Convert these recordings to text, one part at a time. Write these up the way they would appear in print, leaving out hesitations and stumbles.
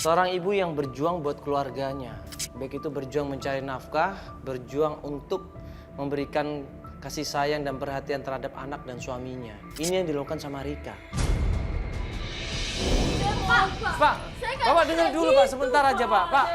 Seorang ibu yang berjuang buat keluarganya, baik itu berjuang mencari nafkah, berjuang untuk memberikan kasih sayang dan perhatian terhadap anak dan suaminya. Ini yang dilakukan sama Rika. Pak, Bapak dengar dulu Pak, sebentar aja Pak. Pak,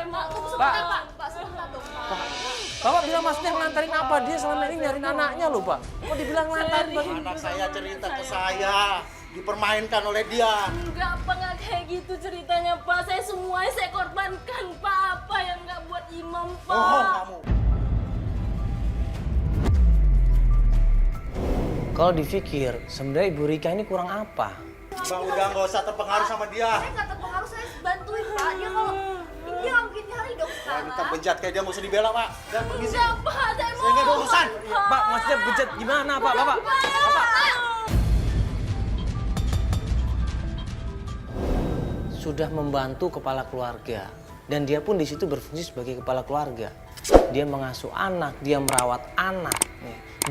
Bapak bilang maksudnya ngantarin apa? Dia selama ini nyariin anaknya loh Pak. Kok dibilang ngantarin? Anak saya cerita ke saya, dipermainkan oleh dia. Enggak, Pak, enggak kayak gitu ceritanya, Pak. Semuanya saya korbankan, Pak. Apa yang enggak buat imam, Pak? Bohong kamu. Kalau dipikir, sebenarnya Ibu Rika ini kurang apa? Bang, udah nggak usah terpengaruh sama dia. Saya nggak terpengaruh, saya bantuin Pak. Dia kalau dia nggak mungkin nyari dong sekarang. Wanita bejat kayak dia nggak usah dibela, Pak. Dan permisi. Enggak, Pak. Saya Saya nggak ada urusan. Pak, maksudnya bejat gimana Pak? Bapak? Sudah membantu kepala keluarga dan dia pun di situ berfungsi sebagai kepala keluarga. Dia mengasuh anak, dia merawat anak,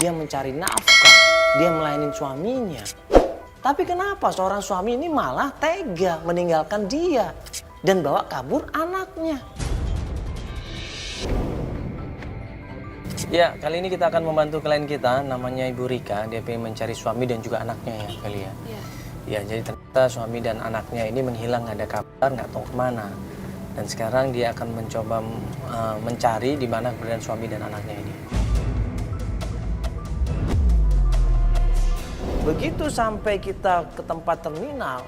dia mencari nafkah, dia melayani suaminya. Tapi kenapa seorang suami ini malah tega meninggalkan dia dan bawa kabur anaknya? Ya, kali ini kita akan membantu klien kita, namanya Ibu Rika. Dia pengen mencari suami dan juga anaknya ya kali ya. Ya, jadi ternyata suami dan anaknya ini menghilang, nggak ada kabar, nggak tahu kemana. Dan sekarang dia akan mencoba mencari di mana keberadaan suami dan anaknya ini. Begitu sampai kita ke tempat terminal,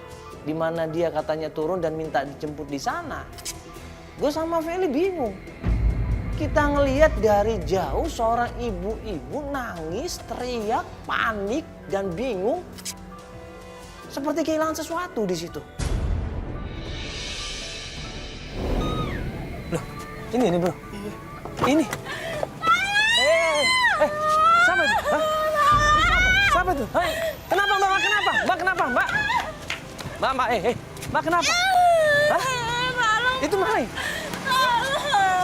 di mana dia katanya turun dan minta dijemput di sana, gue sama Feli bingung. Kita ngelihat dari jauh seorang ibu-ibu nangis, teriak, panik, dan bingung. Seperti kehilangan sesuatu di situ. Loh, ini bro. Iya. Ini. Siapa itu? Hah? Siapa itu? Hai, kenapa Mbak? Kenapa? Mbak kenapa? Mbak? Mbak, Mbak kenapa? Hah? Itu Malai.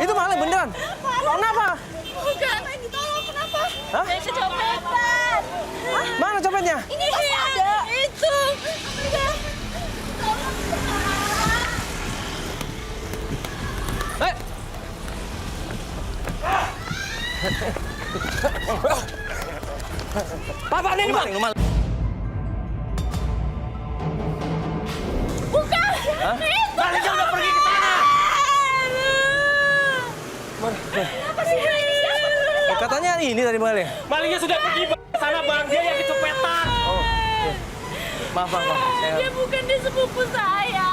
Itu Malai beneran. Kenapa? Bukan, ditolong kenapa? Hah? Saya kecopetan. Mana copetnya? Ini ada. Itu. Hei. Bapak ini maling, maling. Bukan. Hah? Malingnya udah pergi ke sana. Apa sih ini? Katanya ini tadi maling. Malingnya sudah pergi ke sana, Bang. Dia yang kecopetan. Oh, iya. Maaf. Dia bukan di sepupu saya.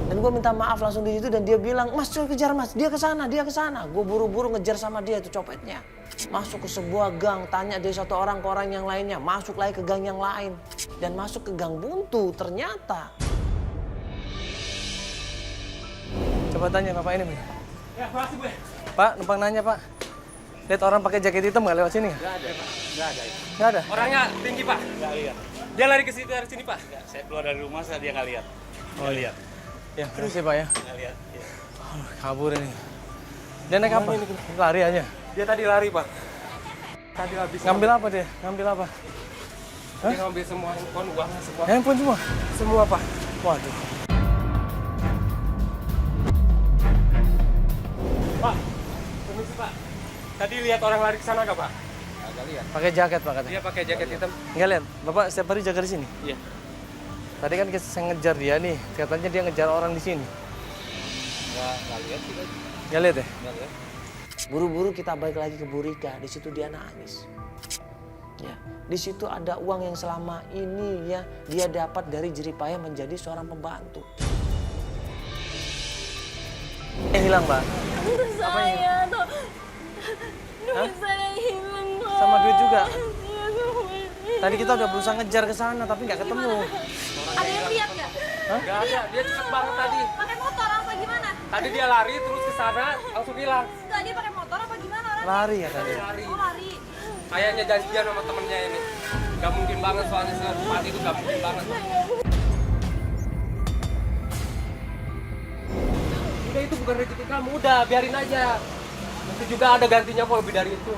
Dan gue minta maaf langsung di situ dan dia bilang, Mas, kejar Mas, dia ke sana. Gue buru-buru ngejar sama dia itu copetnya. Masuk ke sebuah gang, tanya dari satu orang ke orang yang lainnya, masuk lagi ke gang yang lain dan masuk ke gang buntu. Ternyata. Coba tanya Bapak ini, Pak. Ya, makasih, Bu. Pak, numpang nanya, Pak. Lihat orang pakai jaket hitam nggak lewat sini? Nggak ada, Pak. Nggak ada. Nggak ada. Orangnya tinggi, Pak. Nggak lihat. Dia lari ke situ dari sini, Pak. Ya, saya keluar dari rumah, dia nggak lihat. Oh iya. Ya, permisi Pak ya. Nggak lihat. Ya. Kabur ini. Dia naik apa? Lari aja. Dia tadi lari, Pak. Tadi habis Ngambil apa dia? Ngambil apa? Dia ngambil semua handphone, uangnya semua. Handphone semua? Semua, Pak. Waduh. Pak, permisi, Pak. Tadi lihat orang lari ke sana nggak, Pak? Nggak lihat. Pakai jaket Pak katanya. Dia pakai jaket hitam. Nggak lihat. Bapak setiap hari jaga di sini? Iya. Tadi kan saya ngejar dia nih. Katanya dia ngejar orang di sini. Nggak lihat sih. Nggak lihat ya? Nggak lihat. Buru-buru kita balik lagi ke Bu Rika. Di situ dia nangis. Ya, di situ ada uang yang selama ini ya dia dapat dari jeripaya menjadi seorang pembantu. Yang hilang, Mbak. Saya tuh. Duit saya hilang, Pak. Sama duit juga? Iya, sama. Tadi kita udah berusaha ngejar ke sana tapi nggak ketemu. Ada yang lihat nggak? Nggak ada. Dia cepet banget tadi. Pakai motor apa gimana? Tadi dia lari terus ke sana, langsung hilang. Enggak, dia pakai motor apa gimana orangnya? Lari ya tadi. Lari. Oh, lari. Kayaknya janjian sama temennya ini. Gak mungkin banget soalnya secepat itu gak mungkin banget. Udah itu bukan rezeki kamu, udah biarin aja. Nanti juga ada gantinya kok lebih dari itu.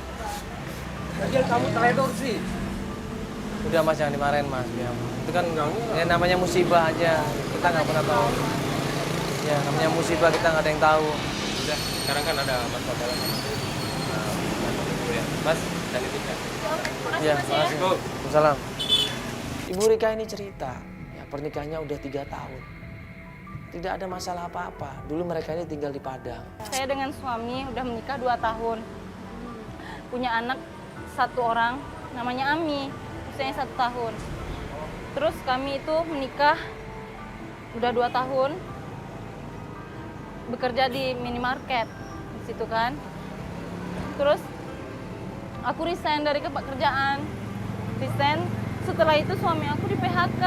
Lagian kamu teledor sih. Udah Mas, jangan dimarahin Mas. Ya. Itu kan ya, namanya musibah aja. Kita nggak pernah tahu. Ya, namanya musibah kita nggak ada yang tahu. Udah, sekarang kan ada Mas Hotel. Ya. Mas, dan itu kan. Iya, makasih. Waalaikumsalam. Ibu Rika ini cerita, ya pernikahannya udah 3 tahun. Tidak ada masalah apa-apa. Dulu mereka ini tinggal di Padang. Saya dengan suami udah menikah 2 tahun. Punya anak 1 orang, namanya Ami, usianya 1 tahun. Terus kami itu menikah udah 2 tahun, bekerja di minimarket di situ kan. Terus aku resign dari pekerjaan. Resign, setelah itu suami aku di PHK.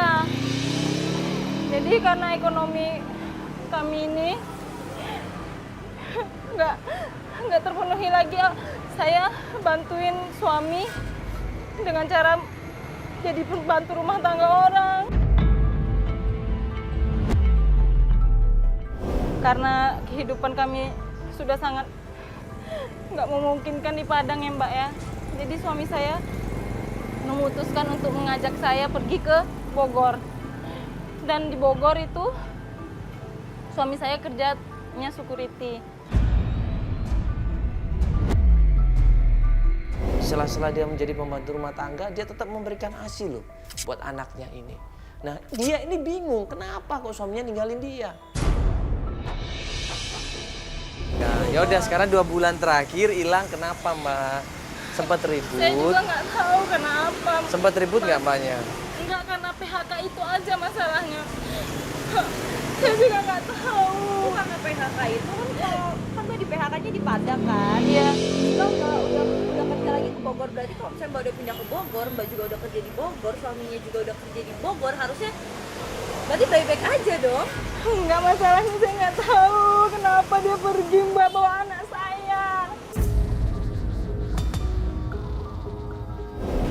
Jadi karena ekonomi kami ini nggak terpenuhi lagi, saya bantuin suami dengan cara jadi pembantu rumah tangga orang. Karena kehidupan kami sudah sangat nggak memungkinkan di Padang ya Mbak ya. Jadi suami saya memutuskan untuk mengajak saya pergi ke Bogor. Dan di Bogor itu suami saya kerjanya security. Setelah dia menjadi pembantu rumah tangga, dia tetap memberikan ASI loh buat anaknya ini. Nah, dia ini bingung, kenapa kok suaminya ninggalin dia? Nah, ya udah sekarang 2 bulan terakhir hilang, kenapa Mbak? Sempat ribut? Saya juga nggak tahu kenapa. Sempat ribut nggak Mbaknya? Enggak, karena PHK itu aja masalahnya. Saya juga nggak tahu. Karena PHK itu kan di PHK-nya di Padang kan. Iya. Mbak udah kerja lagi ke Bogor, berarti kalau misalnya Mbak udah pindah ke Bogor, Mbak juga udah kerja di Bogor, suaminya juga udah kerja di Bogor, harusnya berarti baik-baik aja dong. Enggak, masalahnya saya nggak tahu kenapa dia pergi Mbak bawa anak saya.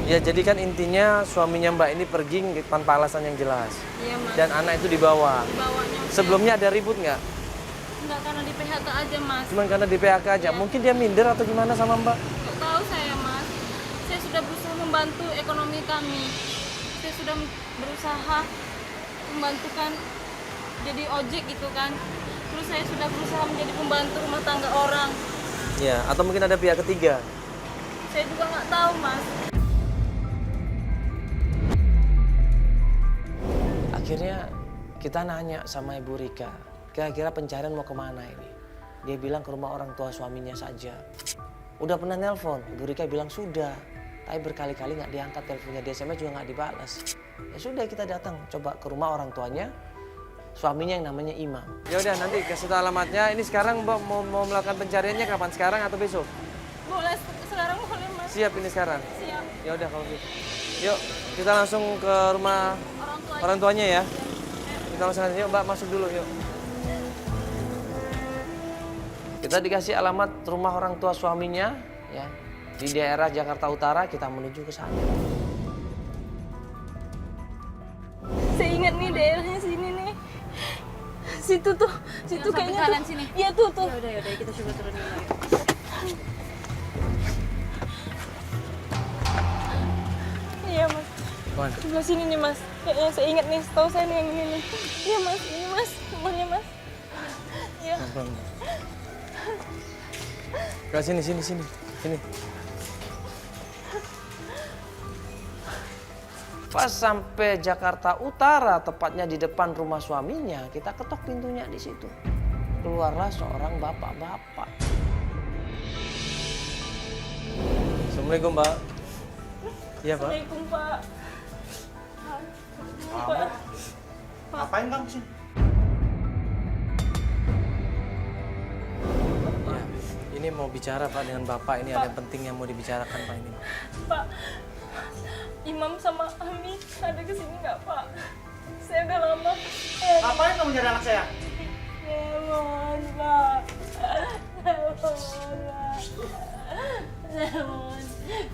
Ya jadi kan intinya suaminya Mbak ini pergi tanpa alasan yang jelas. Iya Mas. Dan anak itu dibawa. Bawanya Sebelumnya ada ribut nggak? enggak, karena di PHK aja Mas. Cuman karena di PHK aja. Mungkin dia minder atau gimana sama Mbak? Nggak tahu saya Mas. Saya sudah berusaha membantu ekonomi kami. Saya sudah berusaha membantukan jadi ojek gitu kan. Terus saya sudah berusaha menjadi pembantu rumah tangga orang. Ya, atau mungkin ada pihak ketiga. Saya juga nggak tahu Mas. Akhirnya kita nanya sama Ibu Rika, kira-kira pencarian mau kemana ini? Dia bilang ke rumah orang tua suaminya saja. Udah pernah nelpon, Ibu Rika bilang sudah. Tapi berkali-kali nggak diangkat teleponnya, di SMS juga nggak dibalas. Ya sudah, kita datang coba ke rumah orang tuanya, suaminya yang namanya Imam. Ya udah, nanti kasih tahu alamatnya. Ini sekarang Mbak mau melakukan pencariannya kapan? Sekarang atau besok? Boleh sekarang boleh Mas. Siap ini sekarang. Siap. Ya udah kalau gitu. Yuk, kita langsung ke rumah orang tuanya ya. Kita langsung aja, yuk Mbak masuk dulu yuk. Kita dikasih alamat rumah orang tua suaminya ya. Di daerah Jakarta Utara, kita menuju ke sana. Saya ingat nih daerahnya sini nih. Situ tuh, situ Yang kayaknya kanan tuh. sini. Iya tuh tuh. Ya udah kita coba turun dulu. Iya Mas. Mana? Sebelah sini nih Mas. Kayaknya saya ingat nih, setahu saya nih yang ini nih. Iya Mas, ini Mas, rumahnya Mas. Iya. Ke sini. Pas sampai Jakarta Utara, tepatnya di depan rumah suaminya, kita ketok pintunya di situ. Keluarlah seorang bapak-bapak. Assalamualaikum Mbak. Iya Pak. Assalamualaikum Pak. Kamu ngapain kamu sini? Ya, ini mau bicara Pak dengan Bapak. Ini ada yang penting yang mau dibicarakan Pak ini. Pak, Imam sama Ami ada kesini nggak Pak? Saya udah lama. Ngapain kamu nyari anak saya? Lemon Pak. Lemon,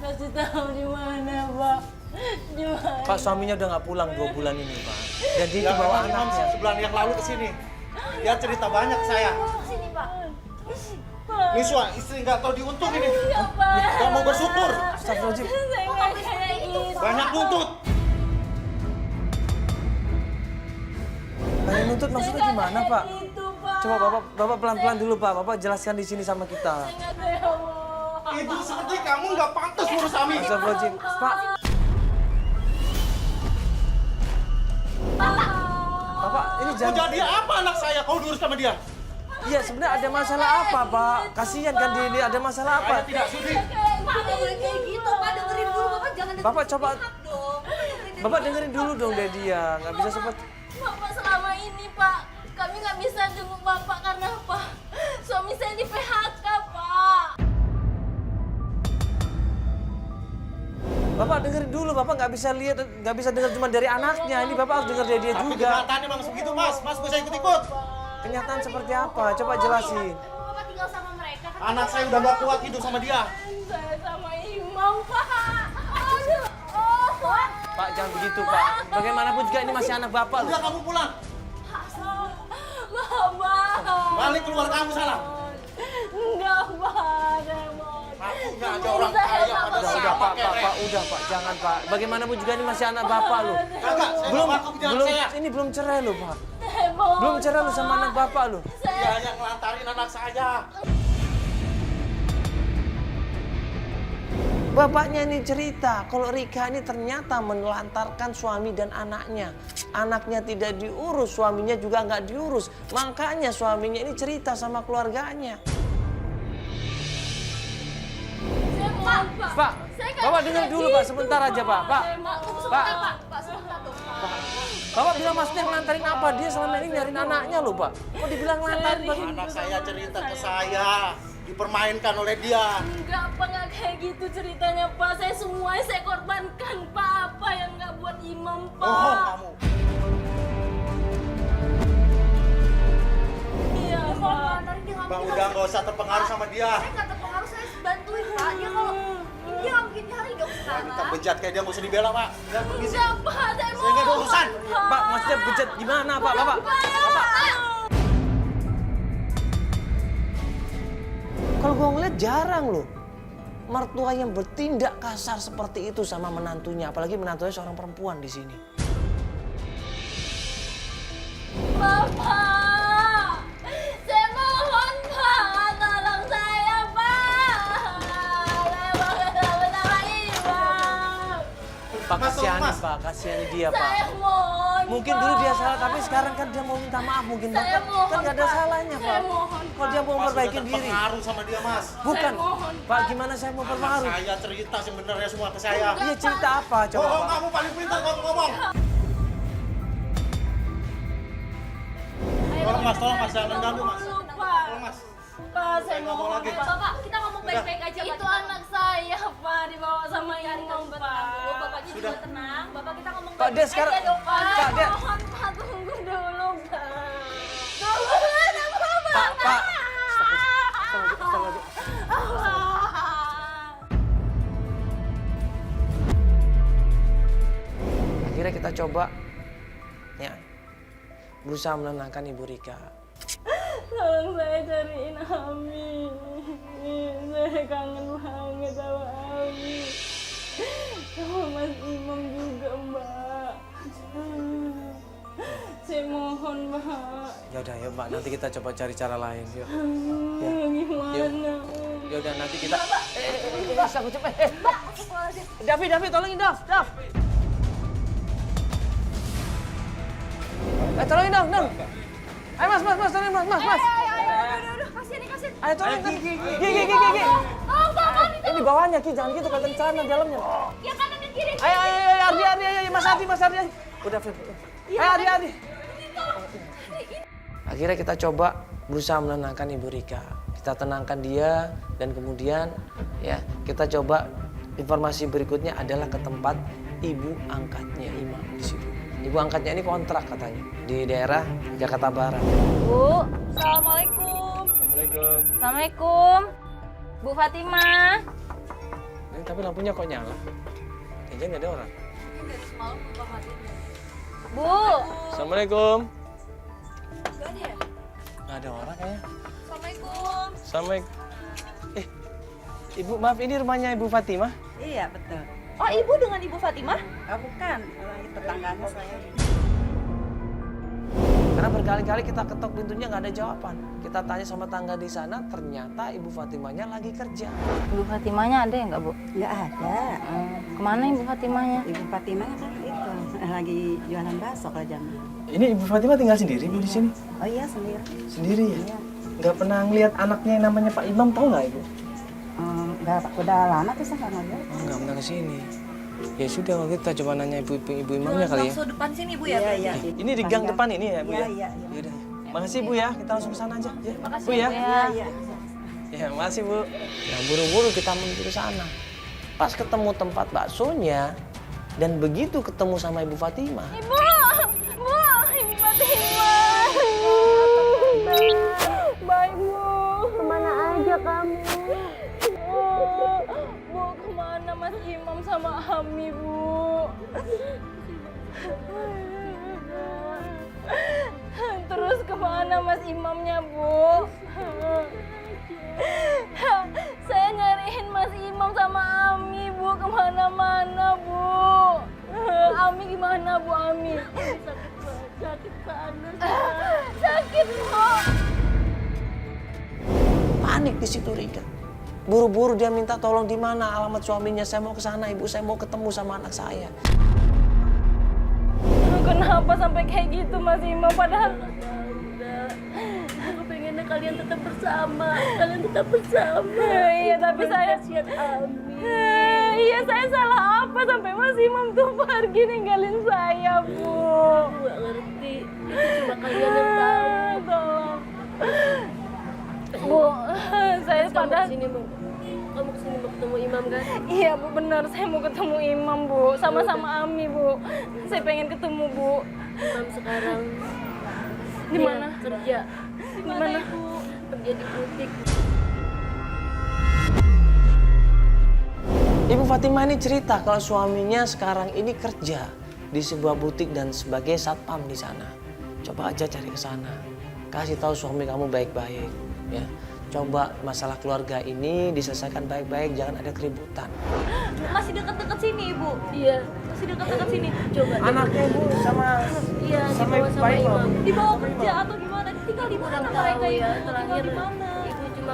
kasih tahu di mana Pak? Di mana? Pak, suaminya udah nggak pulang 2 bulan ini Pak. Dan dia Ya, bawa memang Imam anaknya. sebulan yang lalu ke sini. Dia cerita banyak ke saya. Sini Pak. Pak. Ini istri nggak tahu diuntung ini. Iya Pak. Nggak mau bersyukur. Astagfirullahaladzim. Saya nggak kayak gitu. Banyak nuntut. Menuntut maksudnya gimana, Pak? Gitu, Pak. Coba Bapak pelan-pelan dulu, Pak. Bapak jelaskan di sini sama kita. Ibu seperti kamu nggak pantas ngurus kami. Astagfirullahaladzim. Pak. Bapak, ini Mau jangan... jadi apa anak saya? Kau diurus sama dia? Iya, sebenarnya ada masalah apa, Pak? Kasihan kan dia ini, ada masalah apa? Saya tidak sudi. Pak, nggak boleh kayak gitu. Pak, dengerin dulu. Bapak jangan dengerin Bapak coba... sepihak dong. Bapak dengerin dulu dong dari dia. Nggak bisa seperti... Bapak selama ini, Pak, kami nggak bisa jenguk Bapak karena apa? Suami saya di PHK, Pak. Bapak dengerin dulu, Bapak nggak bisa lihat, nggak bisa dengar cuma dari anaknya. Ini Bapak harus dengar dari dia Tapi juga. kenyataannya memang begitu, Mas. Mas bisa ikut-ikut. Kenyataan seperti apa? Coba jelasin. Bapak tinggal sama mereka kan? Anak saya udah nggak kuat hidup sama dia. Saya sama Imam, Pak. Aduh, oh, Pak. Pak, jangan begitu, Pak. Bagaimanapun juga ini masih anak Bapak loh. Udah kamu pulang. Bapak. Balik keluar kamu sana. Enggak, Pak. Saya mau. Akunya aja orang kaya. Ada Udah, siapa Pak, kere. udah, Pak. Jangan, Pak. Bagaimanapun juga ini masih anak Bapak loh. Kagak, saya Belum, nggak ngaku punya anak saya. ini belum cerai loh, Pak. Saya mau. Belum cerai loh sama anak Bapak loh. Dia yang ngelantarin anak saya. Bapaknya ini cerita kalau Rika ini ternyata menelantarkan suami dan anaknya. Anaknya tidak diurus, suaminya juga nggak diurus. Makanya suaminya ini cerita sama keluarganya. Saya mohon, Pak. Pak, Saya nggak Bapak bisa dengar dulu, Pak. gitu, Sebentar aja, Pak. Pak, Saya mau. Pak. Pak, sebentar dong, Pak. Bapak bilang maksudnya ngelantarin apa? Dia selama ini nyariin anaknya loh, Pak. Kok dibilang ngelantarin, Pak? Anak saya cerita ke saya. Dipermainkan oleh dia. Enggak, Pak, nggak kayak gitu ceritanya, Pak. Saya semuanya saya korbankan, Pak. Apa yang nggak buat Imam, Pak? Bohong kamu. Iya, Kalau Pak. ngantarin dia nggak Bang mungkin udah nggak usah terpengaruh sama dia. Saya nggak terpengaruh, saya bantuin Pak. Dia kalau dia nggak mungkin nyari dong Kita sekarang. bejat kayak dia nggak usah dibela, Pak. Ya, permisi. Enggak, Pak. Saya Saya nggak ada mohon, urusan. Pak, maksudnya bejat gimana, Pak? Bapak. Kalau gue ngeliat jarang loh. Mertua yang bertindak kasar seperti itu sama menantunya. Apalagi menantunya seorang perempuan di sini. Bapak, saya mohon, Pak, tolong saya, Pak. Saya mau ketemu sama Imam. Pak, Mas, kasihani, Mas. Pak. Kasihani dia, Pak. Saya mohon, Mungkin Pak. dulu dia salah, tapi sekarang kan dia mau minta maaf. Mungkin Saya Bapak mohon, kan gak ada Pak. salahnya, Saya Pak. mohon, Kalau dia mau Mas udah memperbaiki diri. terpengaruh sama dia, Mas. Bukan. Saya mohon, Pak, Pak. gimana saya mau Anak berpengaruh? saya cerita sebenarnya semua ke saya. Iya, cerita apa? Coba, Bohong Pak. kamu paling pintar kamu ngomong. Tolong Mas, jangan ganggu Mas. Dulu, Pak. Tolong Mas. Pak, saya Nggak mau mohon, lagi. Pak. Bapak, kita ngomong baik-baik aja. Pak. Itu anak saya, Pak, dibawa sama Cari Imam, tempat Pak. tenang dulu. Bapaknya Sudah. juga tenang. Bapak kita ngomong Pak, dia baik-baik sekarang- aja dong, Pak. Pak, dia- Mohon, Pak, tunggu dulu, Pak. Tunggu dulu, Pak. Pak. Akhirnya kita coba ya berusaha menenangkan Ibu Rika. Tolong saya cariin Ami. Saya kangen banget sama Ami. Sama Mas Imam juga, Mbak. Saya mohon, Mbak. Ya udah, yuk Mbak, nanti kita coba cari cara lain. Yuk. Ya. Gimana? Ya udah, nanti kita. Bisa aku cepet. Davi, tolongin Dav. Tolongin Dav. Ayo Mas, tolongin Mas. Udah, kasihan nih, kasihan. Ayo tolongin. Gi. Oh, Bapak, Ini bawahnya Ki, jangan gitu kelihatan celana dalamnya. yang kanan dan kiri. Ayo, Ardi, Mas Ardi. Udah, Fir. Ayo, Ardi. Akhirnya kita coba berusaha menenangkan Ibu Rika. Kita tenangkan dia dan kemudian ya kita coba informasi berikutnya adalah ke tempat ibu angkatnya Imam di situ. Ibu angkatnya ini kontrak katanya di daerah Jakarta Barat. Bu, Assalamualaikum. Assalamualaikum. Bu Fatimah. Ini, tapi lampunya kok nyala? Kayaknya nggak ada orang. Bu. Assalamualaikum. Gak ada ya? Nggak ada orang kayaknya. Assalamualaikum. Assalamualaikum. Ibu, maaf ini rumahnya Ibu Fatimah? Iya, betul. Oh, Ibu dengan Ibu Fatimah? Oh, bukan, tetangganya saya. Karena Karena berkali-kali kita ketok pintunya nggak ada jawaban. Kita tanya sama tangga di sana, ternyata Ibu Fatimahnya lagi kerja. Ibu Fatimahnya ada ya nggak, Bu? Nggak ada. Kemana Ibu Fatimahnya? Ibu Fatimah kan itu lagi jualan bakso kalau jam. Ini Ibu Fatimah tinggal sendiri Bu di sini? Oh iya sendiri. Sendiri ya? Iya. Nggak pernah ngeliat anaknya yang namanya Pak Imam, tahu nggak Ibu? Nggak, udah lama tuh saya nggak ngeliat. Oh, nggak pernah kesini. Ya sudah, kita coba nanya ibu imamnya kali ya. Langsung depan sini Bu ya. Iya, berarti? iya. Ini di gang depan ini ya Bu Iya, ya? iya. Yaudah. Makasih Bu ya, kita langsung ke sana aja. Ya. Makasih Bu ya. Bu ya. Iya, iya. Ya, makasih Bu. Nah, buru-buru kita menuju ke sana. Pas ketemu tempat baksonya dan begitu ketemu sama Ibu Fatimah. Ibu! Bu! Ibu Fatimah! Baik, Bu. Kemana aja kamu? Bu, kemana Mas Imam sama Ami, Bu? Terus kemana Mas Imamnya, Bu? Saya nyariin Mas Imam sama Ami, Bu, kemana-mana, Bu. Ami gimana, Bu, Ami? Sakit panas. Sakit, Bu. Panik di situ Rika. Buru-buru dia minta tolong di mana alamat suaminya. Saya mau ke sana, Ibu. Saya mau ketemu sama anak saya. Kenapa sampai kayak gitu, Mas Imam? Padahal Aku pengennya kalian tetap bersama. Kalian tetap bersama. iya, tapi saya iya, saya salah apa sampai Mas Imam tuh pergi ninggalin saya, Bu? Aku gak ngerti. Itu cuma kalian yang tahu. Tolong. Bu, saya padahal Kamu kesini mau ketemu Imam kan? iya, Bu, benar. Saya mau ketemu Imam, Bu. Sama-sama Ami, Bu. Saya pengen ketemu, Bu. Imam sekarang Di mana? kerja. Di mana? Kerja di butik. Ibu Fatimah ini cerita kalau suaminya sekarang ini kerja di sebuah butik dan sebagai satpam di sana. Coba aja cari ke sana. Kasih tahu suami kamu baik-baik, ya. Coba masalah keluarga ini diselesaikan baik-baik, jangan ada keributan. Masih dekat-dekat sini, Ibu. Iya, masih dekat-dekat sini. Coba. Anaknya Ibu sama Iya, sama dibawa sama Pak Imam. Imam. Dibawa kerja atau gimana? Tinggal di mana mereka ya, itu? Tinggal di mana? Ibu cuma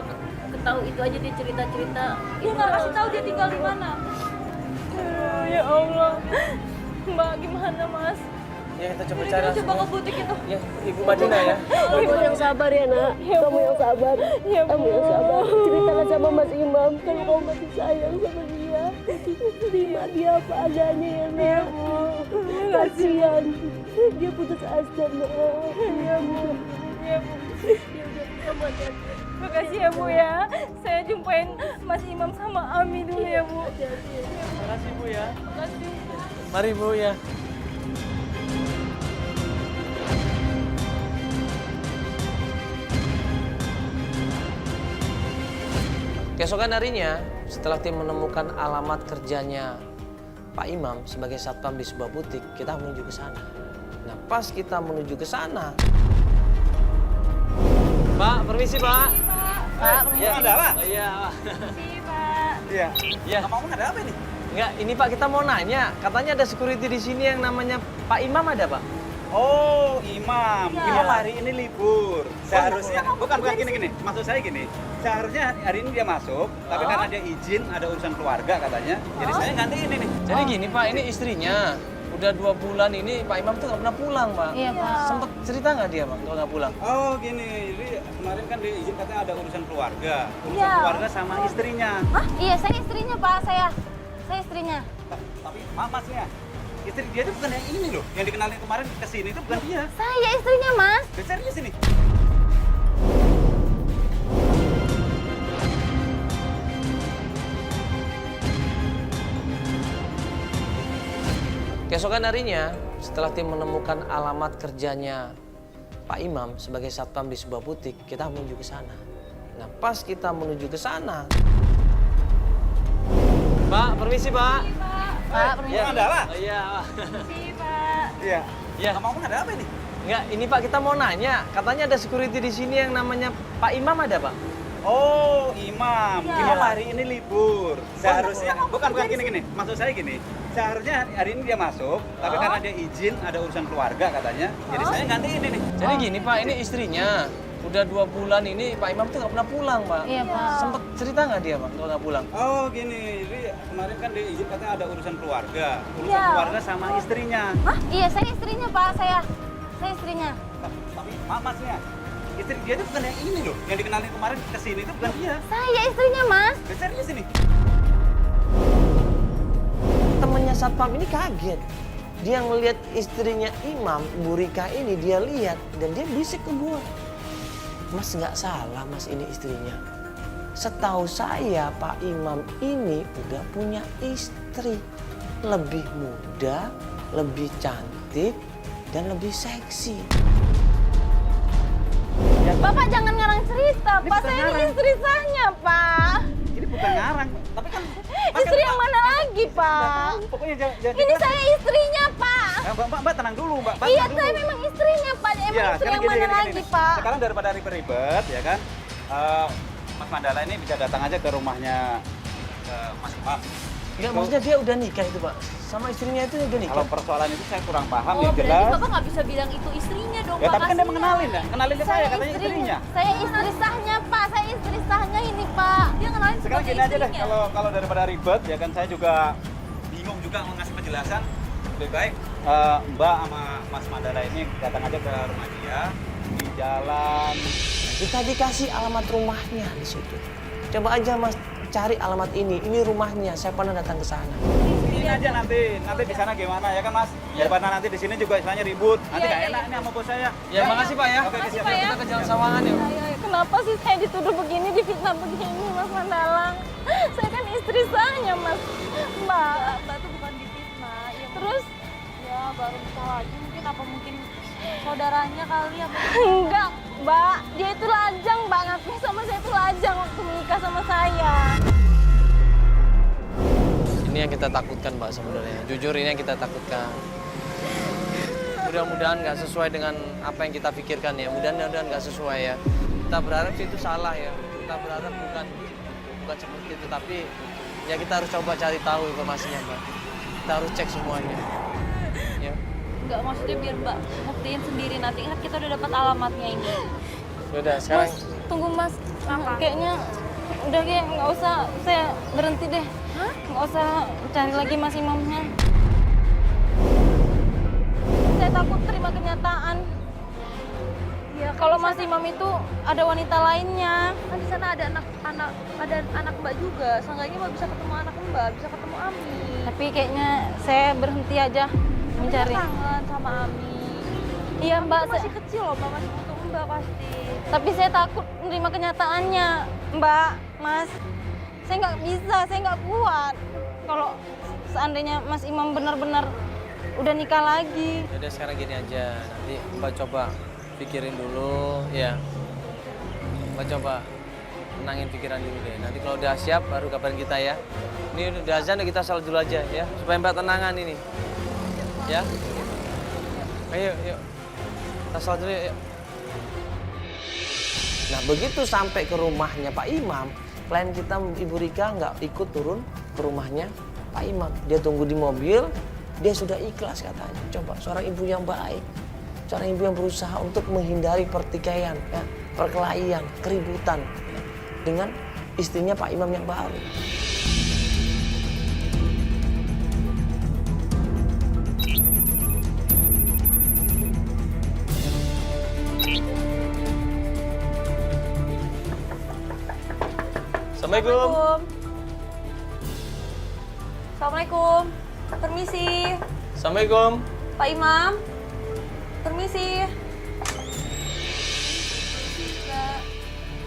ketahui itu aja dia cerita-cerita. Dia Ibu nggak kasih tahu dia tinggal di mana. Ya Allah. Mbak, gimana, Mas? Ya kita coba Kita cari. coba ke butik itu. Ya, Ibu Madinah ya. Kamu yang sabar ya, Nak. Kamu yang sabar. Ya, Bu. Kamu yang sabar. Ceritakan sama Mas Imam kalau kamu masih sayang sama dia. Terima dia apa adanya ya, Nak. Kasihan. Dia putus asa, Nak. Iya, Bu. Iya, Bu. Kamu hati-hati. Makasih ya, Bu ya. Saya jumpain Mas Imam sama Ami dulu ya, Bu. Makasih Bu ya. Makasih. Mari Bu ya. Keesokan harinya, setelah tim menemukan alamat kerjanya Pak Imam sebagai satpam di sebuah butik, kita menuju ke sana. Nah, pas kita menuju ke sana, Pak, permisi Pak. Pak, Ya, ada apa? Oh, iya, Pak. permisi, Pak. Iya. Ya. Ngomong ada apa ini? Enggak, ini Pak kita mau nanya. Katanya ada security di sini yang namanya Pak Imam ada, Pak? Oh, Imam. Iya. Imam hari ini libur. Seharusnya bukan gini. Maksud saya gini. Seharusnya hari ini dia masuk, tapi karena dia izin ada urusan keluarga katanya. Jadi saya ganti ini nih. Jadi gini Pak, ini istrinya. Udah 2 bulan ini Pak Imam tuh nggak pernah pulang, Pak. Iya, Pak. Sempet cerita nggak dia, Pak, kalau nggak pulang? Oh gini, jadi kemarin kan dia izin katanya ada urusan keluarga. Urusan Iya. keluarga sama istrinya. Iya, saya istrinya, Pak. Saya istrinya. Tapi masnya, istri dia itu bukan yang ini loh. Yang dikenalin kemarin ke sini itu bukan dia. Saya istrinya, Mas. Dia serius ini. Keesokan harinya, setelah tim menemukan alamat kerjanya Pak Imam sebagai satpam di sebuah butik, kita menuju ke sana. Nah, pas kita menuju ke sana, Pak, permisi Pak. Pak, permisi. Ya, Ada apa? Oh, iya, Pak. Permisi, Pak. Iya. Ya. Ngomong ada apa ini? Enggak, ini Pak kita mau nanya. Katanya ada security di sini yang namanya Pak Imam ada, Pak? Oh, imam. Iya. Imam hari ini libur. Seharusnya bukan gini. Maksud saya gini. Seharusnya hari ini dia masuk, tapi karena dia izin ada urusan keluarga katanya. Jadi saya ganti ini nih. Jadi gini Pak, ini istrinya. Udah 2 bulan ini Pak Imam tuh nggak pernah pulang Pak. Iya, Pak. Sempet cerita nggak dia Pak kalau nggak pulang? Oh, gini. Jadi kemarin kan dia izin katanya ada urusan keluarga. Urusan Iya. keluarga sama istrinya. Hah? Iya, saya istrinya, Pak. Saya istrinya. Tapi masnya, istri dia itu bukan yang ini loh. Yang dikenalin kemarin ke sini itu bukan dia. Saya istrinya, Mas. Dia serius ini. Temennya Satpam ini kaget. Dia ngelihat istrinya Imam, Bu Rika ini, dia lihat dan dia bisik ke gua. Mas nggak salah Mas, ini istrinya. Setahu saya Pak Imam ini udah punya istri. Lebih muda, lebih cantik, dan lebih seksi. Bapak jangan ngarang cerita, Ini Pak. bukan Saya ngarang. ini istri sahnya, Pak. Ini bukan ngarang, tapi kan Istri yang mana lagi, Pak? Pokoknya jangan Ini saya istrinya, Pak. Mbak tenang dulu, Mbak. Iya, tenang saya dulu. memang istrinya, Pak. Emang Iya, istri sekarang yang mana gini. lagi, Pak? Sekarang daripada ribet-ribet, ya kan? Mas Mandala ini bisa datang aja ke rumahnya Mas Imam. Enggak, maksudnya dia udah nikah itu Pak. Sama istrinya itu udah nikah. Kalau persoalan itu saya kurang paham, Oh, yang berarti jelas. Bapak nggak bisa bilang itu istrinya dong, Ya, Pak. tapi kan dia Kasihan. mengenalin kan? Kenalin ke saya, katanya istrinya. Saya istri sahnya, Pak. Saya istri sahnya ini, Pak. Dia kenalin Sekarang sebagai gini aja deh, istrinya. kalau daripada ribet, ya kan saya juga bingung juga mau ngasih penjelasan. Lebih baik Mbak sama Mas Mandala ini datang aja ke rumah dia di jalan. Kita dikasih alamat rumahnya di situ. Coba aja Mas cari alamat ini. Ini rumahnya. Saya pernah datang ke sana. Ini aja nanti di sana gimana ya kan Mas? Daripada nanti di sini juga istilahnya ribut. Nanti nggak enak ini sama bos saya. Ya, makasih Pak ya. Oke, siap. Kita ke Jalan Sawangan yuk. Kenapa sih saya dituduh begini, difitnah begini, Mas Mandalang? Saya kan istri sahnya, Mas. Mbak. Mbak tuh bukan difitnah. Ya, Terus? ya baru nikah lagi mungkin apa mungkin saudaranya kali ya. Enggak, Mbak. Dia itu lajang, Mbak. Ngapain sama saya itu lajang waktu menikah sama saya. Ini yang kita takutkan Mbak sebenarnya. Jujur ini yang kita takutkan. Mudah-mudahan nggak sesuai dengan apa yang kita pikirkan ya. Mudah-mudahan nggak sesuai ya. Kita berharap sih itu salah ya. Kita berharap bukan seperti itu. Tapi ya kita harus coba cari tahu informasinya Mbak. Kita harus cek semuanya. Ya. Enggak, maksudnya biar Mbak buktiin sendiri nanti kan kita udah dapat alamatnya ini. Udah sekarang. Mas, tunggu Mas. Kayaknya udah kayak nggak usah, saya berhenti deh. Nggak usah cari lagi Mas Imamnya. Saya takut terima kenyataan. Ya, Kalau Mas Imam itu ada wanita lainnya. kan di sana ada anak Mbak juga. Seenggaknya Mbak bisa ketemu anak Mbak, bisa ketemu Ami. Tapi kayaknya saya berhenti aja mencari. Dia kangen sama Ami. Iya Mbak, Mbak masih kecil loh, Mbak masih butuh Mbak pasti. tapi saya takut menerima kenyataannya, Mbak, Mas. Saya nggak bisa, saya nggak kuat. Kalau seandainya Mas Imam benar-benar udah nikah lagi. Udah sekarang gini aja. Nanti Mbak coba pikirin dulu ya. Mbak coba tenangin pikiran dulu deh. Nanti kalau udah siap baru kabarin kita ya. Ini udah azan, kita salat dulu aja ya. Supaya Mbak tenangan ini. Ya. Ayo, yuk. Kita salat dulu yuk. Nah begitu sampai ke rumahnya Pak Imam, klien kita Ibu Rika nggak ikut turun ke rumahnya Pak Imam. Dia tunggu di mobil, dia sudah ikhlas katanya. Coba seorang ibu yang baik, seorang ibu yang berusaha untuk menghindari pertikaian, ya, perkelahian, keributan ya, dengan istrinya Pak Imam yang baru. Assalamualaikum. Assalamualaikum. Permisi, Assalamualaikum. Pak Imam. Permisi.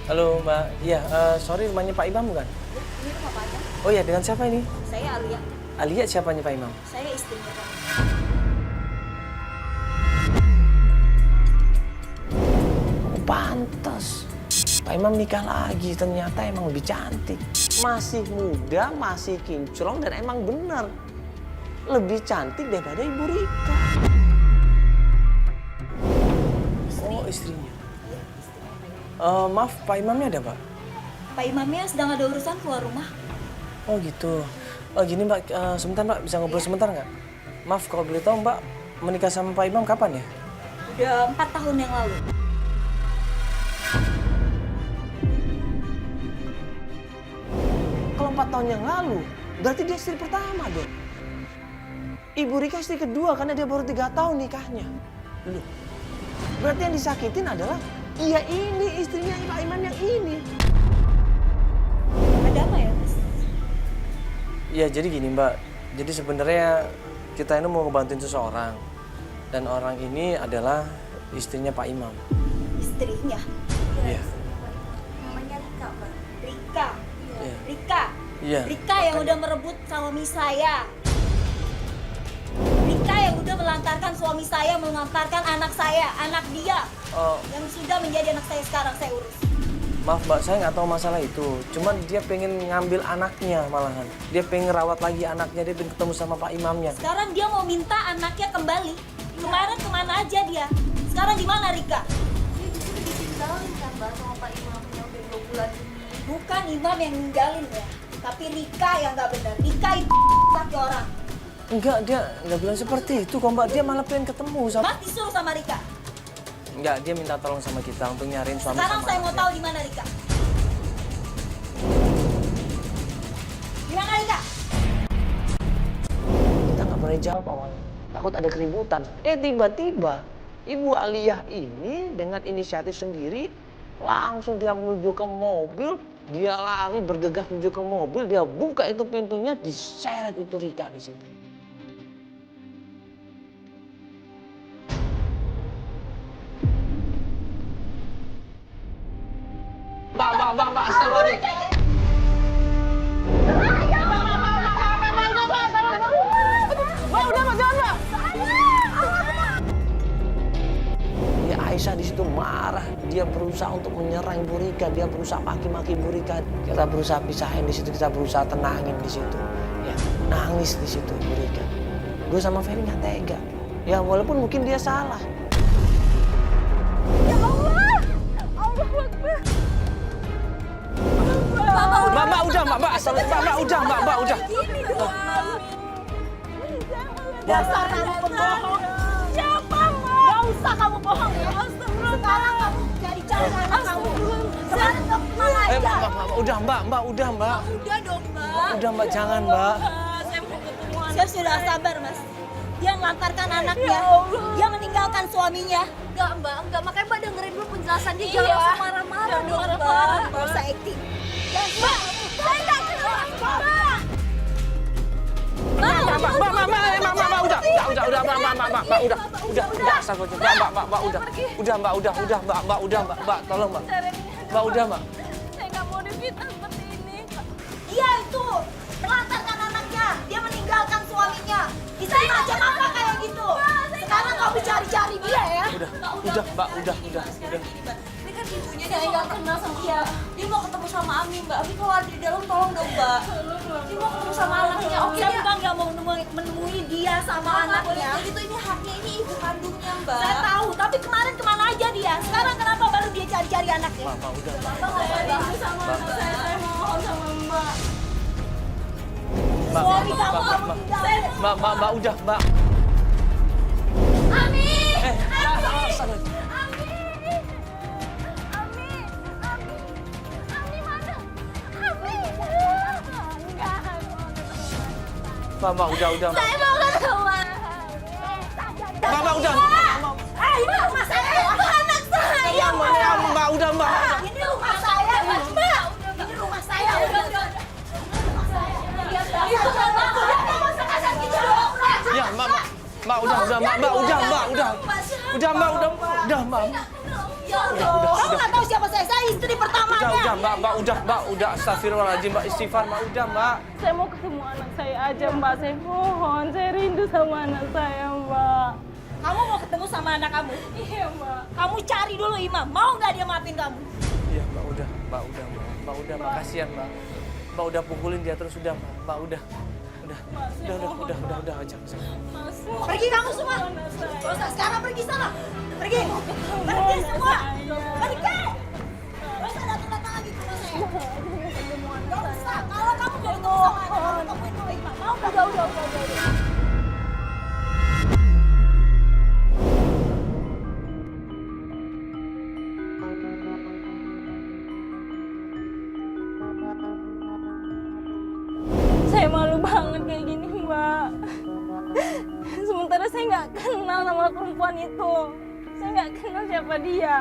Halo Mbak. Iya, sorry rumahnya Pak Imam bukan? Ini rumah Pak Ajeng. Oh iya, dengan siapa ini? Saya Alia. Alia siapanya Pak Imam? Saya istrinya Pak. Oh, pantas. Pak Imam nikah lagi, ternyata emang lebih cantik. Masih muda, masih kinclong, dan emang bener. Lebih cantik daripada Ibu Rika. Oh, istrinya. Maaf, Pak Imamnya ada, Pak? Pak Imamnya sedang ada urusan keluar rumah. Oh gitu. Oh gini Mbak, sebentar Mbak, bisa ngobrol sebentar nggak? Maaf kalau boleh tahu Mbak, menikah sama Pak Imam kapan ya? Udah 4 tahun yang lalu. Kalau 4 tahun yang lalu, berarti dia istri pertama dong. Ibu Rika istri kedua karena dia baru 3 tahun nikahnya. Loh, berarti yang disakitin adalah iya ini istrinya Pak Imam yang ini. Ada apa ya, Mas? Ya jadi gini Mbak, jadi sebenarnya kita ini mau ngebantuin seseorang. Dan orang ini adalah istrinya Pak Imam. Istrinya? Iya. Namanya Rika, Pak. Rika? Iya. Rika? Iya. Rika yang udah merebut suami saya. Rika yang udah melantarkan suami saya, melantarkan anak saya, anak dia. Oh, Yang sudah menjadi anak saya sekarang saya urus. maaf Mbak, saya nggak tahu masalah itu. Cuman dia pengen ngambil anaknya malahan. Dia pengen rawat lagi anaknya, dia pengen ketemu sama Pak Imamnya. Sekarang dia mau minta anaknya kembali. Kemarin kemana aja dia? Sekarang di mana Rika? Dia justru ditinggalin kan Mbak sama Pak Imamnya udah 2 bulan ini. Bukan Imam yang ninggalin ya, tapi Rika yang nggak benar. Rika itu laki orang. Enggak, dia nggak bilang seperti itu kok Mbak. Dia malah pengen ketemu sama... Mas disuruh sama Rika. Enggak, dia minta tolong sama kita untuk nyariin suami Sekarang sama saya mau anaknya. tahu di mana Rika. Di mana Rika? Kita nggak berani jawab awalnya. Takut ada keributan. Tiba-tiba Ibu Aliyah ini dengan inisiatif sendiri langsung dia menuju ke mobil. Dia lari bergegas menuju ke mobil. Dia buka itu pintunya, diseret itu Rika di situ. Mbak, astagfirullah. Ya Aisyah di situ marah, dia berusaha untuk menyerang Ibu Rika, dia berusaha maki-maki Ibu Rika. Kita berusaha pisahin di situ, kita berusaha tenangin di situ. Ya, nangis di situ Ibu Rika. Gue sama Ferry nggak tega. Ya walaupun mungkin dia salah. Ya Allah! Allah Akbar! Mbak, udah, Mbak, udah. Dasar kamu pembohong. Siapa, Mbak? Gak usah kamu bohong ya. Sekarang kamu cari-cari anak kamu. Sekarang kamu kemana aja? Udah, Mbak. Udah dong, Mbak. Udah, Mbak, jangan, Mbak. Saya mau ketemu anak. Saya sudah sabar, Mas. Dia melantarkan anaknya. Dia meninggalkan suaminya. Enggak. Makanya Mbak dengerin dulu penjelasannya. Jangan langsung marah-marah dong, Mbak. Gak usah acting. Mbak, saya nggak kenal, Mbak. Mbak, tolong, Mbak. Mbak, udah, Mbak. Saya nggak mau difitnah seperti ini. Dia itu melantarkan anaknya. Dia meninggalkan suaminya. Istri macam apa kayak gitu? Sekarang kamu cari-cari dia ya. Udah, Mbak, udah. Ini kan ibunya dia nggak kenal sama dia. Dia mau ketemu sama Ami, Mbak. Ami kalau ada di dalam tolong dong, Mbak. Dia mau ketemu sama anaknya. Oke, Saya dia bukan nggak mau menemui dia sama anaknya. Jadi itu ini haknya, ini ibu kandungnya, Mbak. Saya tahu, tapi kemarin kemana aja dia? Sekarang kenapa baru dia cari-cari anaknya? Mbak, udah, Mbak. Sama anak saya mohon sama Mbak. Suami kamu tinggalin. Mbak, udah, Mbak. Ami! Mbak, udah, Mbak. Saya mau ketemu. Mbak, udah. Ini rumah saya, itu anak saya. Mbak, udah, Mbak. Ini rumah saya, Mbak. Ini rumah saya. Udah. Itu kan aku. Ya, kamu usah kasar gitu dong. Ya, Mbak, udah, Mbak, udah. Udah, Mbak. Ya Allah. Kamu nggak tahu siapa saya? Saya istri pertamanya. Mbak, udah. Astagfirullahaladzim, Mbak, istighfar, Mbak, udah, Mbak. Saya mau ketemu anak saya aja, Mbak. Saya mohon, saya rindu sama anak saya, Mbak. Kamu mau ketemu sama anak kamu? Iya, Mbak. Kamu cari dulu Imam. Mau nggak dia maafin kamu? Iya, Mbak, udah, Mbak, Mbak, kasihan, Mbak. Mbak udah pukulin dia terus, udah, Mbak, udah, ajak. Pergi kamu semua. Gak usah sekarang pergi sana. Pergi semua. Pergi. Gak usah datang-datang lagi ke rumah saya. Gak usah, kalau kamu mau ketemu sama anak, kamu temuin dulu Imam. Mau gak? Udah. Saya malu banget kayak gini, Mbak. Sementara saya nggak kenal sama perempuan itu. Saya nggak kenal siapa dia.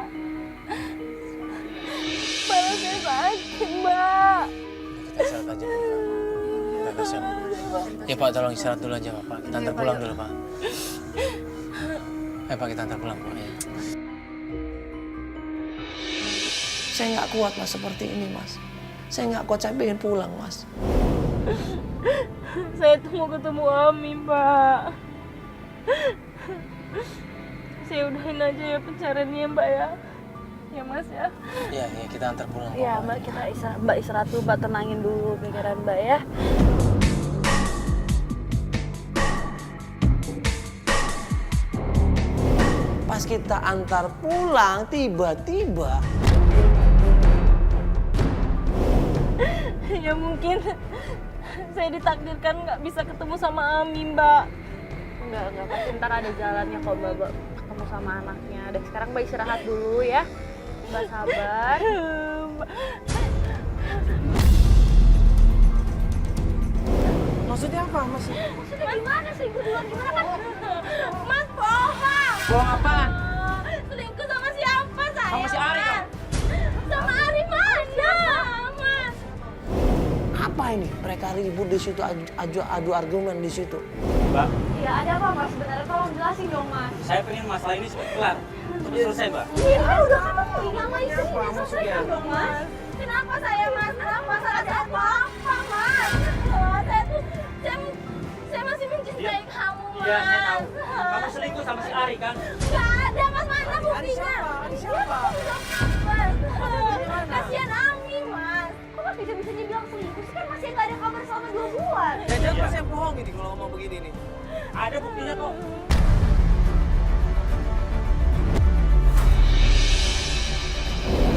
Padahal saya sakit, Mbak. Kita istirahat aja dulu, Pak. Kita kasihan. Ya Pak, tolong istirahat dulu aja Pak. Kita antar pulang dulu Pak. Ayo Pak, kita antar pulang Pak. Ya. Saya nggak kuat Mas seperti ini Mas. Saya nggak kuat, saya pengen pulang Mas. Saya tuh mau ketemu Ami, Mbak. Saya udahin aja ya pencariannya, Mbak ya. Ya Mas ya. Iya, kita antar pulang. Iya, Pak. Mbak, Mbak istirahat dulu, Mbak tenangin dulu pikiran Mbak ya. Pas kita antar pulang, tiba-tiba Ya mungkin saya ditakdirkan nggak bisa ketemu sama Ami, Mbak. Enggak, pasti ntar ada jalannya kok Mbak ketemu sama anaknya. Dan sekarang Mbak istirahat dulu ya. Mbak sabar. maksudnya apa Mas? Maksudnya gimana selingkuh duluan? Gimana kan? Mas bohong. Bohong apa? Selingkuh sama siapa saya? Sama si Ari, Mas? Sama Ari mana, Mas? Apa ini? Mereka ribut di situ, adu argumen di situ. Mbak, Ya ada apa Mas? Sebenarnya tolong jelasin dong Mas. saya pengen masalah ini cepat kelar. Terus selesai, Mbak. Iya udah kan ini sama istrinya, selesaikan dong Mas. Kenapa saya Mas? Kenapa salah saya apa Mas? Saya masih mencintai kamu Mas. Iya, saya tahu. Kamu selingkuh sama si Ari kan? Gak ada Mas, mana buktinya? Ari siapa? Mas, kasihan Ami Mas. Kok Mas bisa-bisanya bilang selingkuh sih? Kan masih gak ada kabar selama 2 bulan. Jangan Mas yang bohong ini kalau ngomong begini nih. Ada buktinya kok.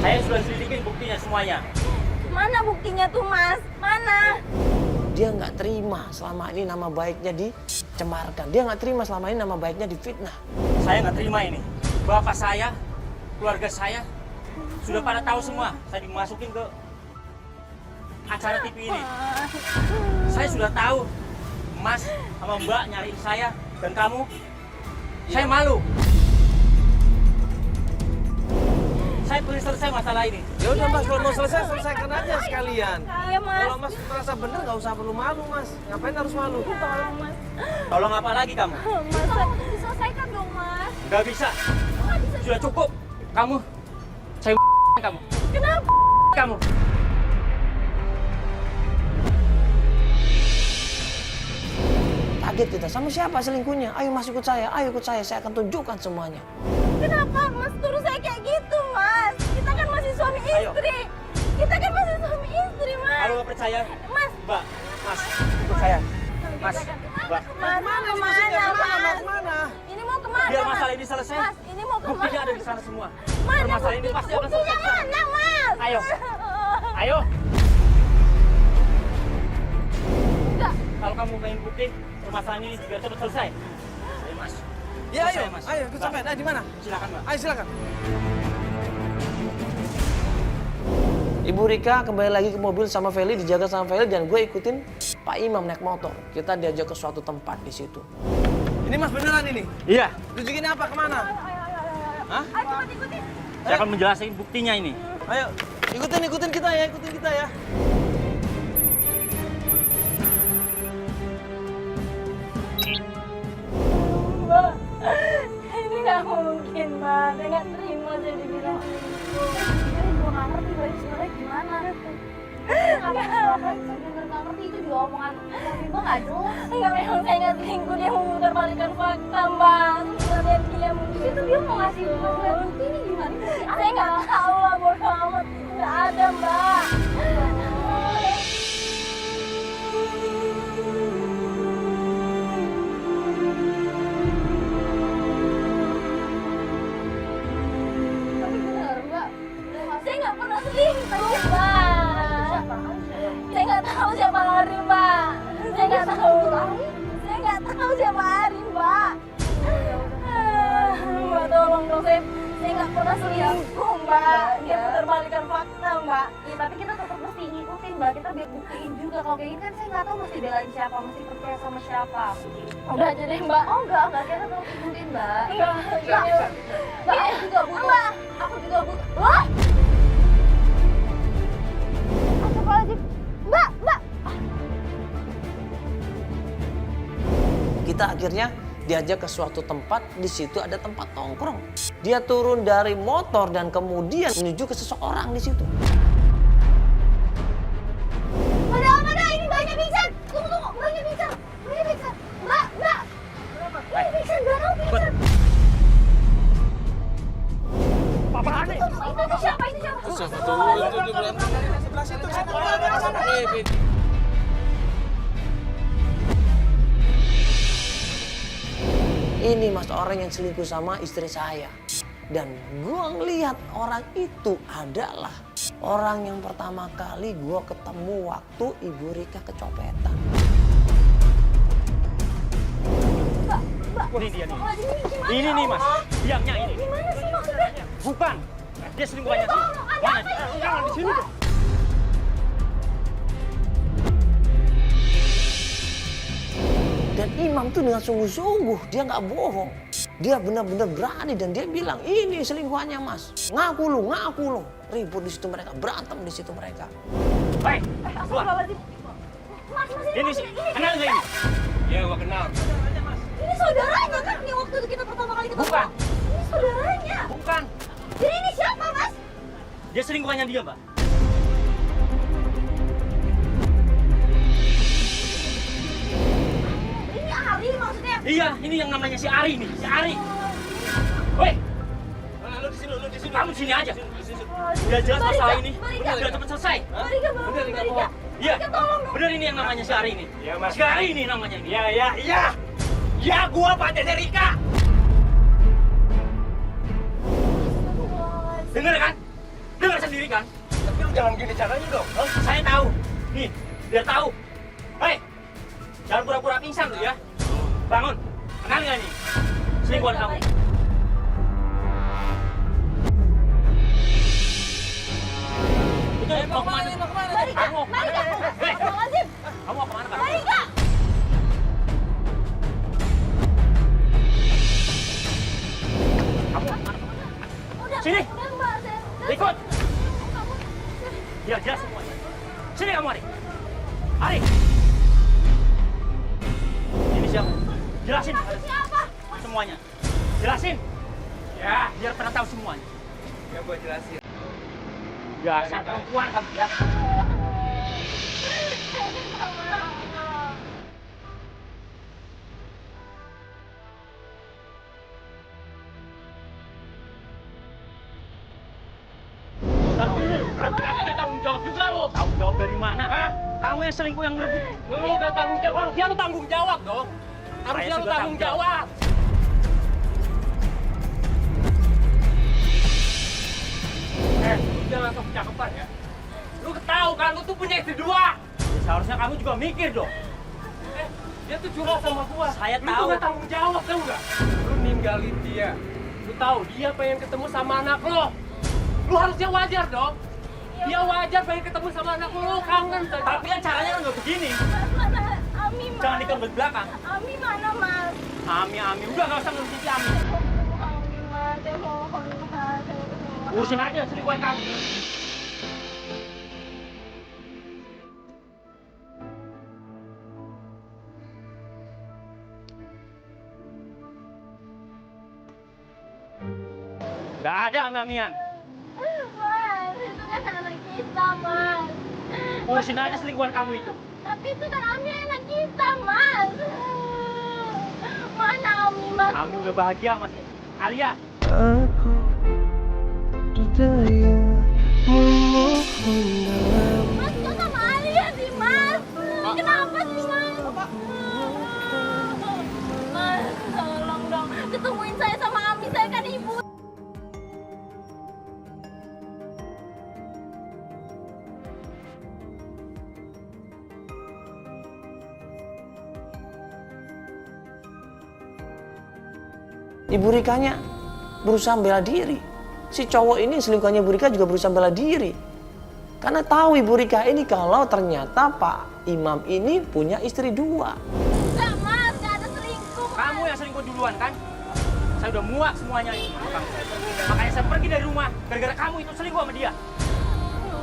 Saya sudah selidikin buktinya semuanya. Mana buktinya tuh, Mas? Mana? Dia nggak terima selama ini nama baiknya dicemarkan. Dia nggak terima selama ini nama baiknya difitnah. Saya nggak terima ini. Bapak saya, keluarga saya, sudah pada tahu semua. Saya dimasukin ke acara TV ini. Saya sudah tahu Mas sama Mbak nyariin saya dan kamu. Saya malu. Saya pengen selesai masalah ini. Ya udah Mas, kalau mau selesaikan aja sekalian. Iya, Mas. Kalau Mas merasa benar nggak usah perlu malu Mas. Ngapain harus malu? Tolong, Mas. Tolong apa lagi kamu? Mas, Tolong diselesaikan dong Mas. Nggak bisa. Sudah cukup. Kamu. Saya kamu. kenapa? Kamu. Kaget kita, sama siapa selingkuhnya? Ayo Mas ikut saya, saya akan tunjukkan semuanya. Kenapa Mas terus saya kayak gitu, Mas? Kita kan masih suami istri. Kita kan masih suami istri, Mas. Kalau nggak percaya, Mas, Mbak, Mas, ikut saya. Mas, Mbak, Mas, kemana, Mas? Mana? Ini mau kemana, biar Mas? masalah ini selesai. Mas, ini mau kemana? Buktinya ada di sana semua. Mana Dan masalah ini pasti akan buktinya selesai. mana, Mas? Ayo. Ayo. Enggak. Kalau kamu pengen bukti, permasalahan ini biar cepat selesai. Ayo, Mas. Ya Selesai, ayo, Mas. ayo ikut sampean. Di mana? Silakan, Mbak. Ayo silakan. Ibu Rika kembali lagi ke mobil sama Feli, dijaga sama Feli, dan gue ikutin Pak Imam naik motor. Kita diajak ke suatu tempat di situ. Ini Mas beneran ini? Iya, Tunjukin apa kemana? Hah? Ayo cepat ikutin. saya akan menjelaskan buktinya ini. Ayo, ikutin kita ya. Mbak, ini nggak mungkin, Mbak. Saya nggak terima saya dibilang selingkuh. Saya juga nggak ngerti balik sebenarnya gimana. Saya juga nggak ngerti itu juga omongan Mbak nggak jelas. Enggak, memang saya nggak selingkuh. Dia mau memutarbalikkan fakta, Mbak. Sebenarnya dia mungkin Itu dia mau ngasih bukti ini gimana? saya nggak tahu lah, bodoh amat. Nggak ada, Mbak. Tapi bener Mbak. Saya nggak pernah selingkuh, Mbak. tahu siapa Ari, Mbak. Saya nggak tahu. Saya nggak tahu siapa Ari, Mbak. Mbak tolong dong, saya nggak pernah selingkuh, Mbak. Dia putarbalikkan fakta, Mbak. Ya, tapi kita tetap mesti ngikutin, Mbak. Kita biar buktiin juga. Kalau kayak gini kan saya nggak tahu mesti belain siapa, mesti percaya sama siapa. Udah aja deh, Mbak. Oh enggak, kita tetap ikutin, Mbak. Enggak. Mbak, aku juga butuh. Mbak, aku juga butuh. Wah! Astagfirullahaladzim. Mbak. Kita akhirnya diajak ke suatu tempat, di situ ada tempat nongkrong. Dia turun dari motor dan kemudian menuju ke seseorang di situ. Ada, ini banyak pingsan. Tunggu, banyak pingsan. Mbak. Ini pingsan, garau pingsan. Apaan nih? Itu siapa? Ini mas orang yang selingkuh sama istri saya. Dan gua ngelihat orang itu adalah orang yang pertama kali gua ketemu waktu Ibu Rika kecopetan. Ini dia nih. Ini nih mas, biangnya ini. Gimana sih maksudnya? Bukan, dia selingkuhannya sih. Mana? Jangan di sini dong. Dan Imam tuh dengan sungguh-sungguh, dia nggak bohong. Dia benar-benar berani dan dia bilang, ini selingkuhannya mas. Ngaku lu. Ribut di situ mereka, berantem di situ mereka. Hei, keluar. Ini sih, kenal nggak ini? Iya, gua kenal. Ini saudaranya kan yang waktu itu kita pertama kali ketemu. Bukan. Ini saudaranya. Bukan. Jadi ini siapa, Mas? Dia selingkuhannya dia, Mbak. Ini Ari maksudnya. Iya, ini yang namanya si Ari nih, si Ari. Woi, lu di sini. Kamu sini aja. Udah jelas masalah ini. Udah cepet selesai. Marika. Iya, bener ini yang namanya si Ari ini. Iya, Mas. Si Ari ini namanya ini. Iya. Ya, gua pacarnya Rika. Dengar kan? Dengar sendiri kan? Tapi lu jangan gini caranya dong. Saya tahu. Nih, biar tahu. Hei, jangan pura-pura pingsan lu ya. Bangun. Kenal nggak nih? Selingkuhan kamu. Itu mau kemana? Marika. Kamu mau kemana? Hei, Astagfirullahaladzim. kamu mau kemana? Marika. Kamu mau kemana? Udah, Sini. Mbak. Ikut. Jelas semuanya. Sini kamu, Ari. Ari. Ini siapa? Jelasin. Siapa? Semuanya. Jelasin. Ya, biar pada tahu semuanya. Ya gua jelasin. Dasar perempuan kamu ya. Tanggung jawab juga lo. Tanggung jawab dari mana? Kamu yang selingkuh yang lebih. Lu udah tanggung jawab. Dia lu tanggung jawab dong. Harusnya lu tanggung jawab. Lu jangan sok cakapan ya. Lu tahu kan lu tuh punya istri dua. Seharusnya kamu juga mikir dong. Dia tuh curhat sama gua. Saya tahu. Lu tuh gak tanggung jawab, tahu nggak? Lu ninggalin dia. Lu tahu dia pengen ketemu sama anak lo. Lu harusnya wajar dong. Dia wajar pengen ketemu sama anak lo, kangen. Tapi kan caranya kan nggak begini. Mana Ami, Mas? Jangan dikembali belakang. Ami mana, Mas? Ami. Udah nggak usah ngurusin si Ami. Ami, Mas. Saya mohon, Mas. Urusin aja selingkuhan kamu. Gak ada Ami-Amian. Mas, itu kan anak kita, Mas. Urusin aja selingkuhan kamu itu. Tapi itu kan Ami anak kita, Mas. Mana Ami, Mas? Kamu udah bahagia sama si Alia. Aku berdaya memohon dalam. Mas, kok sama Alia sih, Mas? Kenapa sih, Mas? Mas, tolong dong. Ketemuin saya sama Ami, saya kan ibu. Ibu Rikanya berusaha bela diri. Si cowok ini selingkuhannya Ibu Rika juga berusaha bela diri. Karena tahu Ibu Rika ini kalau ternyata Pak Imam ini punya istri 2. Enggak mas, enggak ada selingkuh mas. Kamu yang selingkuh duluan kan? Saya udah muak semuanya ini. Makanya saya pergi dari rumah gara-gara kamu itu selingkuh sama dia.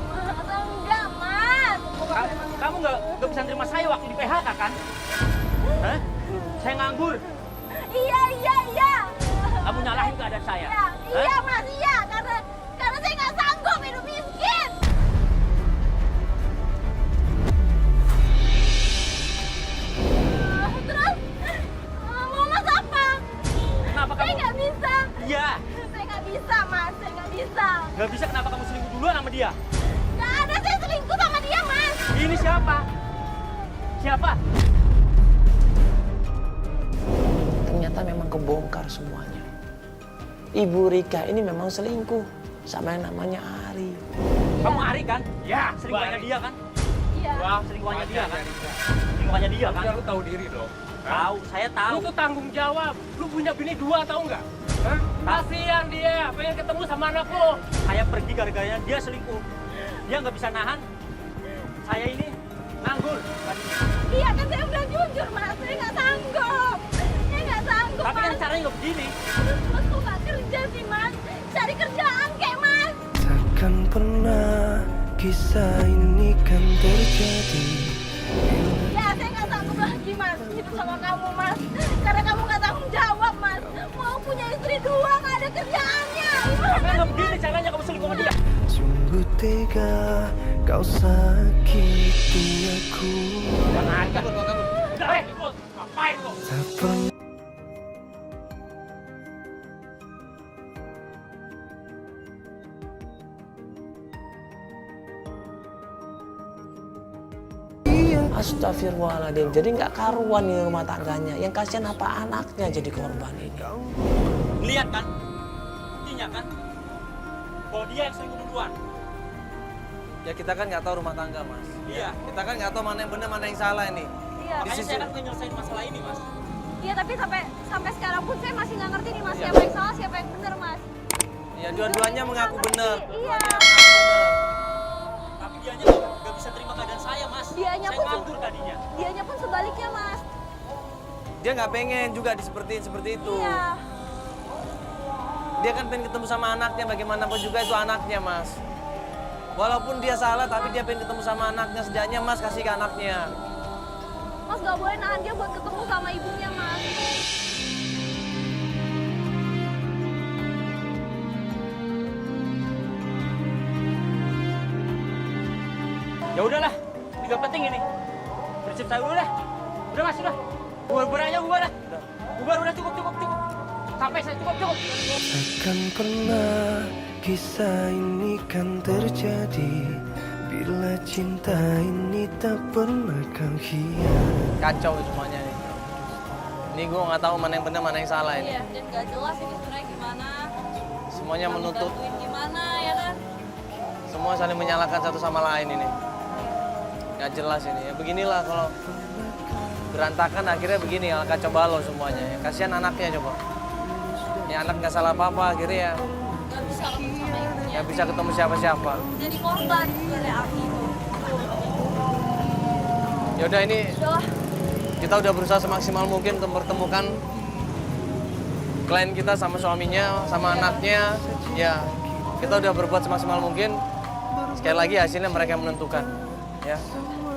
Enggak mas. Kamu nggak bisa terima saya waktu di PHK kan? Hah? Saya nganggur. Iya. Kamu nyalahin keadaan saya. Iya mas, iya. Karena saya nggak sanggup hidup miskin. Terus, mau mas apa? Kenapa Saya kamu? nggak bisa. Iya. Saya nggak bisa mas, saya nggak bisa. Nggak bisa kenapa kamu selingkuh duluan sama dia? Nggak ada saya selingkuh sama dia mas. Ini siapa? Siapa? Ternyata memang kebongkar semuanya. Ibu Rika ini memang selingkuh sama yang namanya Ari. Kamu Ari kan? Ya. Selingkuhannya dia kan? Iya. Wah, selingkuhannya dia kan? Selingkuhannya dia kan? Lu tahu diri dong. Tahu, saya tahu. Lu tuh tanggung jawab. Lu punya bini 2 tahu nggak? Hah? Kasihan dia, pengen ketemu sama anak lu. Saya pergi gara-gara dia selingkuh. Dia nggak bisa nahan. Saya ini nganggur. Iya kan saya udah jujur mas, saya nggak sanggup. Saya nggak sanggup Tapi kan mas. caranya nggak begini. Mas kok nggak kerja sih mas? Cari kerjaan kayak mas. Takkan pernah kisah ini kan terjadi. Ya saya nggak sanggup lagi mas hidup sama kamu mas. Karena kamu nggak tanggung jawab mas. Mau punya istri 2 nggak ada kerjaannya. Tapi nggak begini caranya kamu selingkuh sama dia. Sungguh tega kau sakiti aku. Jangan ada. Udah, ikut. Ngapain kok? Tak pernah Astagfirullahaladzim. Jadi nggak karuan nih rumah tangganya. Yang kasihan apa anaknya jadi korban ini. Lihat kan? Buktinya kan? Bahwa dia yang selingkuh duluan. Ya kita kan nggak tahu rumah tangga mas. Iya. Kita kan nggak tahu mana yang benar mana yang salah ini. Iya. Makanya saya akan menyelesaikan masalah ini, Mas. Iya tapi sampai sekarang pun saya masih nggak ngerti nih mas Iya. siapa yang salah siapa yang benar mas. Ya dua-duanya mengaku benar. Iya. Tapi dianya nggak bisa terima keadaan saya, Mas. Dianya Saya pun nganggur tadinya. Dianya pun sebaliknya mas. Dia nggak pengen juga seperti itu. Iya. Dia kan pengen ketemu sama anaknya. Bagaimanapun juga itu anaknya mas. Walaupun dia salah tapi dia pengen ketemu sama anaknya. Sejaknya mas kasih ke anaknya. Mas gak boleh nahan dia buat ketemu sama ibunya mas. Ya udahlah, ini nggak penting ini. Prinsip saya udah. Udah Mas, udah. Bubar aja, bubar dah. Bubar udah cukup. Sampai saya cukup. Takkan pernah kisah ini kan terjadi bila cinta ini tak pernah kau hianati. Kacau semuanya nih. Ini gue nggak tahu mana yang benar mana yang salah ini. Iya, dan gak jelas ini sebenarnya gimana. Semuanya menuntut. Bantuin gimana ya kan? Semua saling menyalahkan satu sama lain ini. Nggak jelas ini. Ya beginilah kalau berantakan akhirnya begini ya kacau balau semuanya. Ya, kasihan anaknya coba. Ya anak nggak salah apa-apa akhirnya ya Gak bisa ketemu sama ibunya. nggak bisa ketemu siapa-siapa. Jadi korban dari Abi itu. Ya udah ini Udahlah. kita udah berusaha semaksimal mungkin untuk mempertemukan klien kita sama suaminya, sama anaknya. Ya kita udah berbuat semaksimal mungkin. Sekali lagi hasilnya mereka yang menentukan. Ya,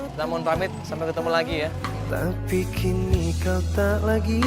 kita mohon pamit sampai ketemu lagi ya. Tapi kini kau tak lagi